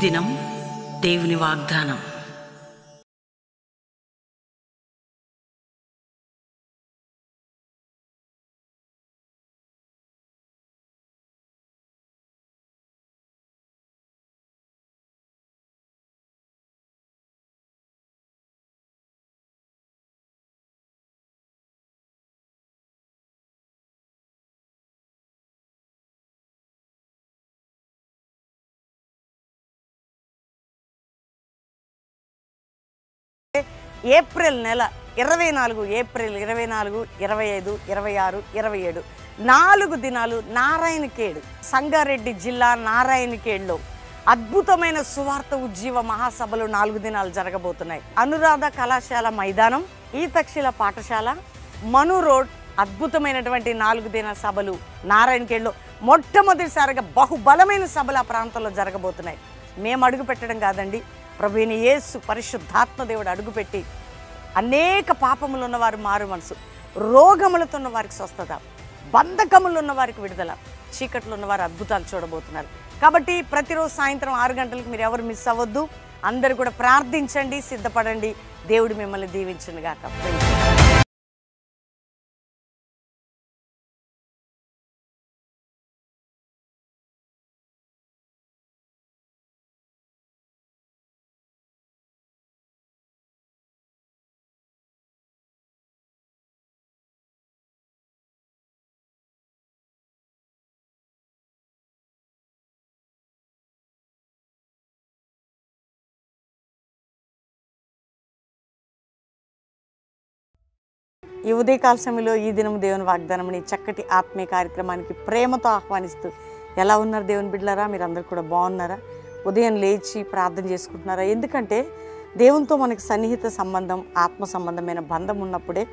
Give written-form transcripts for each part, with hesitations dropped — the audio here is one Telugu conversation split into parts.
దినం దేవుని వాగ్దానం. ఏప్రిల్ నెల 24 ఏప్రిల్ 24, 25, 26, 27 4 దినాలు నారాయణఖేడ్ సంగారెడ్డి జిల్లా నారాయణఖేడ్లో అద్భుతమైన సువార్త ఉజ్జీవ మహాసభలు 4 దినాలు జరగబోతున్నాయి. అనురాధ కళాశాల మైదానం, ఈతక్షిల పాఠశాల, మను రోడ్ అద్భుతమైనటువంటి 4 దినాల సభలు నారాయణఖేడ్లో మొట్టమొదటిసారిగా బహుబలమైన సభలు ఆ ప్రాంతంలో జరగబోతున్నాయి. మేము అడుగు పెట్టడం కాదండి, ప్రభువైన యేసు పరిశుద్ధాత్మ దేవుడు అడుగుపెట్టి అనేక పాపములు ఉన్నవారు మారు మనసు, రోగములతో ఉన్న వారికి స్వస్థత, బంధకములు ఉన్న వారికి విడుదల, చీకట్లు ఉన్నవారు అద్భుతాలు చూడబోతున్నారు. కాబట్టి ప్రతిరోజు సాయంత్రం 6 గంటలకు మీరు ఎవరు మిస్ అవ్వద్దు. అందరూ కూడా ప్రార్థించండి, సిద్ధపడండి. దేవుడు మిమ్మల్ని దీవించును గాక. ఈ ఉదయకాల సమయంలో ఈ దినం దేవుని వాగ్దానం చక్కటి ఆత్మీయ కార్యక్రమానికి ప్రేమతో ఆహ్వానిస్తూ, ఎలా ఉన్నారు దేవుని బిడ్డలారా? మీరు అందరూ కూడా బాగున్నారా? ఉదయం లేచి ప్రార్థన చేసుకుంటున్నారా? ఎందుకంటే దేవునితో మనకి సన్నిహిత సంబంధం, ఆత్మ సంబంధమైన బంధం ఉన్నప్పుడే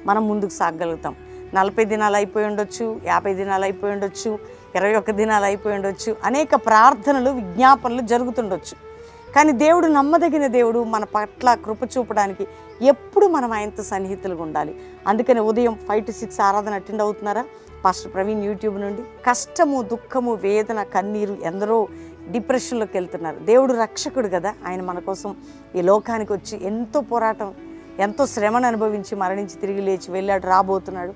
మనం ముందుకు సాగగలుగుతాం. 40 దినాలు అయిపోయి ఉండొచ్చు, 50 దినాలు అయిపోయి ఉండొచ్చు, 21 దినాలు అయిపోయి ఉండొచ్చు, అనేక ప్రార్థనలు విజ్ఞాపనలు జరుగుతుండొచ్చు. కానీ దేవుడు నమ్మదగిన దేవుడు. మన పట్ల కృప చూపడానికి ఎప్పుడు మనం ఆయనతో సన్నిహితులుగా ఉండాలి. అందుకని ఉదయం 5 to 6 ఆరాధన అటెండ్ అవుతున్నారా? పాస్టర్ ప్రవీణ్ యూట్యూబ్ నుండి. కష్టము, దుఃఖము, వేదన, కన్నీరు, ఎందరో డిప్రెషన్లోకి వెళ్తున్నారు. దేవుడు రక్షకుడు కదా, ఆయన మన కోసం ఈ లోకానికి వచ్చి ఎంతో పోరాటం, ఎంతో శ్రమను అనుభవించి మరణించి తిరిగి లేచి వెళ్ళాడు, రాబోతున్నాడు.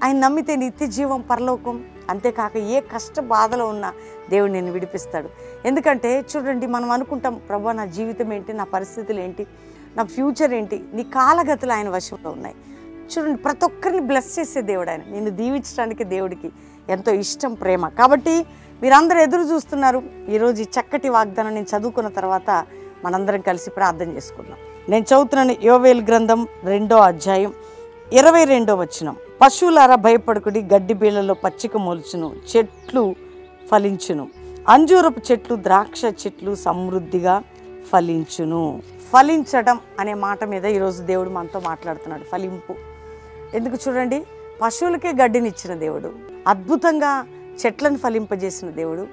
ఆయన నమ్మితే నిత్య జీవం, పరలోకం. అంతేకాక ఏ కష్ట బాధలో ఉన్నా దేవుడు నిన్ను విడిపిస్తాడు. ఎందుకంటే చూడండి, మనం అనుకుంటాం, ప్రభా నా జీవితం ఏంటి, నా పరిస్థితులు ఏంటి, నా ఫ్యూచర్ ఏంటి? నీ కాలగతులు ఆయన వశంలో ఉన్నాయి. చూడండి, ప్రతి ఒక్కరిని బ్లెస్ చేసే దేవుడు ఆయన. నిన్ను దీవించడానికి దేవుడికి ఎంతో ఇష్టం, ప్రేమ. కాబట్టి మీరందరూ ఎదురు చూస్తున్నారు. ఈరోజు ఈ చక్కటి వాగ్దానం నేను చదువుకున్న తర్వాత మనందరం కలిసి ప్రార్థన చేసుకుందాం. నేను చదువుతున్నాను యోవేలు గ్రంథం 2వ అధ్యాయం 22వ వచనం. పశువులారా భయపడకుడి, గడ్డి బీళ్లలో పచ్చిక మొలుచును, చెట్లు ఫలించును, అంజూరపు చెట్లు, ద్రాక్ష చెట్లు సమృద్ధిగా ఫలించును. ఫలించడం అనే మాట మీద ఈరోజు దేవుడు మనతో మాట్లాడుతున్నాడు. ఫలింపు ఎందుకు? చూడండి, పశువులకే గడ్డినిచ్చిన దేవుడు, అద్భుతంగా చెట్లను ఫలింపజేసిన దేవుడు,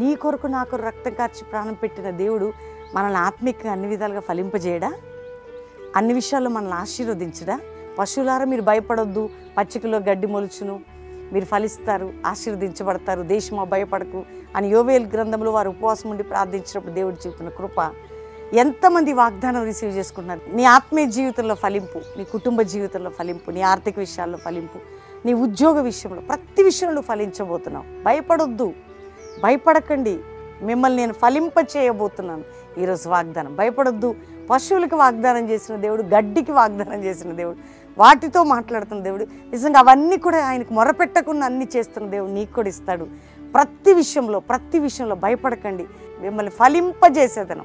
నీ కొరకు నా కొరకు రక్తం కార్చి ప్రాణం పెట్టిన దేవుడు మనల్ని ఆత్మికంగా అన్ని విధాలుగా ఫలింపజేయడా? అన్ని విషయాల్లో మనల్ని ఆశీర్వదించడా? పశువులారా మీరు భయపడొద్దు, పచ్చికలో గడ్డి మొలుచును, మీరు ఫలిస్తారు, ఆశీర్వదించబడతారు, దేశమా భయపడకు అని యోవేలు గ్రంథంలో వారు ఉపవాసం ఉండి ప్రార్థించినప్పుడు దేవుడు చూపుతున్న కృప. ఎంతమంది వాగ్దానం రిసీవ్ చేసుకుంటున్నారు? నీ ఆత్మీయ జీవితంలో ఫలింపు, నీ కుటుంబ జీవితంలో ఫలింపు, నీ ఆర్థిక విషయాల్లో ఫలింపు, నీ ఉద్యోగ విషయంలో, ప్రతి విషయంలో ఫలించబోతున్నావు. భయపడొద్దు, భయపడకండి, మిమ్మల్ని నేను ఫలింప చేయబోతున్నాను. ఈరోజు వాగ్దానం. భయపడొద్దు. పశువులకి వాగ్దానం చేసిన దేవుడు, గడ్డికి వాగ్దానం చేసిన దేవుడు, వాటితో మాట్లాడుతున్న దేవుడు. నిజంగా అవన్నీ కూడా ఆయనకు మొరపెట్టకుండా అన్నీ చేస్తున్న దేవుడు నీకు కూడా ఇస్తాడు. ప్రతి విషయంలో భయపడకండి, మిమ్మల్ని ఫలింపజేసేదను.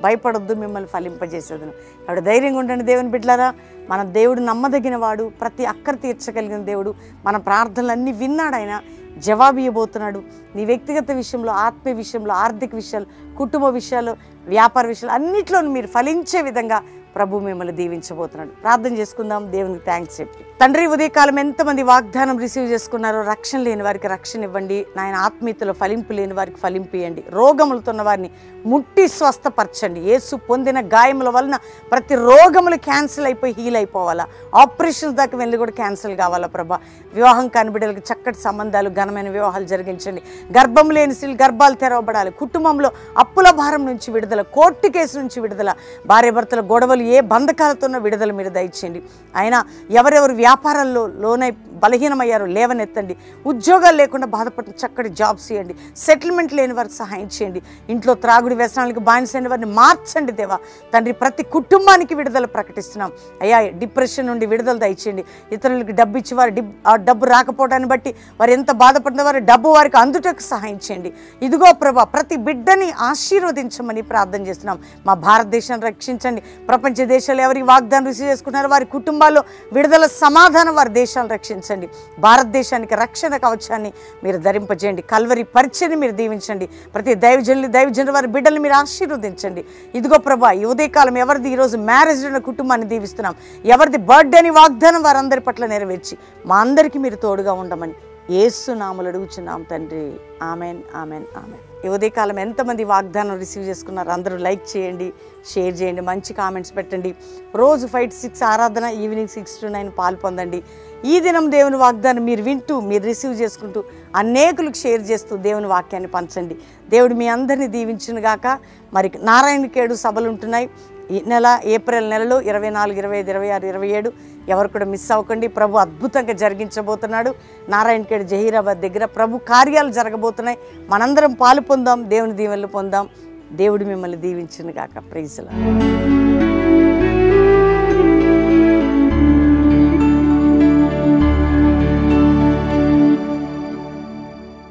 భయపడొద్దు, మిమ్మల్ని ఫలింపజేసేదను. కాబట్టి ధైర్యంగా ఉండండి దేవుని బిడ్డలారా. మన దేవుడు నమ్మదగిన వాడు, ప్రతి అక్కర తీర్చగలిగిన దేవుడు. మన ప్రార్థనలన్నీ విన్నాడు, ఆయన జవాబు ఇవ్వబోతున్నాడు. నీ వ్యక్తిగత విషయంలో, ఆత్మీయ విషయంలో, ఆర్థిక విషయాలు, కుటుంబ విషయాలు, వ్యాపార విషయాలు అన్నిట్లోనూ మీరు ఫలించే విధంగా ప్రభు మిమ్మల్ని దీవించబోతున్నాడు. ప్రార్థన చేసుకుందాం, దేవునికి థ్యాంక్స్ చెప్పి. తండ్రి, ఉదయకాలం ఎంతమంది వాగ్దానం రిసీవ్ చేసుకున్నారో, రక్షణ లేని వారికి రక్షణ ఇవ్వండి నాయన. ఆత్మీయతలో ఫలింపు లేని వారికి ఫలింపు ఇవ్వండి. రోగములతున్న వారిని ముట్టి స్వస్థపరచండి. యేసు పొందిన గాయముల వలన ప్రతి రోగములు క్యాన్సిల్ అయిపోయి హీల్ అయిపోవాలా. ఆపరేషన్స్ దాకా వెళ్ళి కూడా క్యాన్సిల్ కావాలా ప్రభా. వివాహం కాని బిడ్డలకు చక్కటి సంబంధాలు, ఘనమైన వివాహాలు జరిగించండి. గర్భం లేని స్త్రీలు గర్భాలు తెరవబడాలి. కుటుంబంలో అప్పుల భారం నుంచి విడుదల, కోర్టు కేసు నుంచి విడుదల, భార్యాభర్తల గొడవలు, ఏ బంధకాలతో ఉన్న విడుదల మీరు దయచేయండి. అయినా ఎవరెవరు వ్యాపారాల్లో లోనై బలహీనమయ్యారో లేవనెత్తండి. ఉద్యోగాలు లేకుండా బాధపడిన చక్కటి జాబ్స్ ఇవ్వండి. సెటిల్మెంట్ లేని వారికి సహాయం చేయండి. ఇంట్లో త్రాగుడి వ్యసనాలకు బానిసైన వారిని మార్చండి దేవా. తండ్రి, ప్రతి కుటుంబానికి విడుదల ప్రకటిస్తున్నాం అయ్యా. డిప్రెషన్ నుండి విడుదల దయచేయండి. ఇతరులకు డబ్బు ఇచ్చి వారు ఆ డబ్బు రాకపోవడాన్ని బట్టి వారు ఎంత బాధపడిన వారు డబ్బు వారికి అందుటకు సహాయం చేయండి. ఇదిగో ప్రభా, ప్రతి బిడ్డని ఆశీర్వదించమని ప్రార్థన చేస్తున్నాం. మా భారతదేశాన్ని రక్షించండి. ప్రపంచ దేశాలు ఎవరికి వాగ్దానం రిసీవ్ చేసుకున్నారో వారి కుటుంబాల్లో విడుదల, సమాధానం వారి దేశాలను రక్షించండి. భారతదేశానికి రక్షణ కవచాన్ని మీరు ధరింపజేయండి. కల్వరి పరిచయని మీరు దీవించండి. ప్రతి దైవజనులు వారి బిడ్డల్ని మీరు ఆశీర్వదించండి. ఇదిగో ప్రభా, ఈ ఉదయకాలం ఎవరిది ఈరోజు మ్యారేజ్ ఉన్న కుటుంబాన్ని దీవిస్తున్నాం. ఎవరిది బర్త్డే అని వాగ్దానం వారందరి పట్ల నెరవేర్చి మా అందరికీ మీరు తోడుగా ఉండమని యేసు నామములో అడుగుచున్నాం తండ్రి. Amen, amen, amen. ఈ ఉదయకాలం ఎంతమంది వాగ్దానం రిసీవ్ చేసుకున్నారు? అందరూ లైక్ చేయండి, షేర్ చేయండి, మంచి కామెంట్స్ పెట్టండి. రోజు 5 to 6 ఆరాధన, ఈవినింగ్ 6 to 9 పాలు పొందండి. ఈ దినం దేవుని వాగ్దానం మీరు వింటూ, మీరు రిసీవ్ చేసుకుంటూ, అనేకులకు షేర్ చేస్తూ దేవుని వాక్యాన్ని పంచండి. దేవుడు మీ అందరినీ దీవించును గాక. మరి నారాయణఖేడు సభలు ఉంటున్నాయి ఈ నెల, ఏప్రిల్ నెలలో 24, 25, 26, 27. ఎవరు కూడా మిస్ అవ్వకండి. ప్రభు అద్భుతంగా జరిగించబోతున్నాడు. నారాయణఖేడ్ జహీరాబాద్ దగ్గర ప్రభు కార్యాలు జరగబోతున్నాయి. మనందరం పాలు పొందాం, దేవుని దీవెనలు పొందాం. దేవుడు మిమ్మల్ని దీవించును గాక. Praise the lord.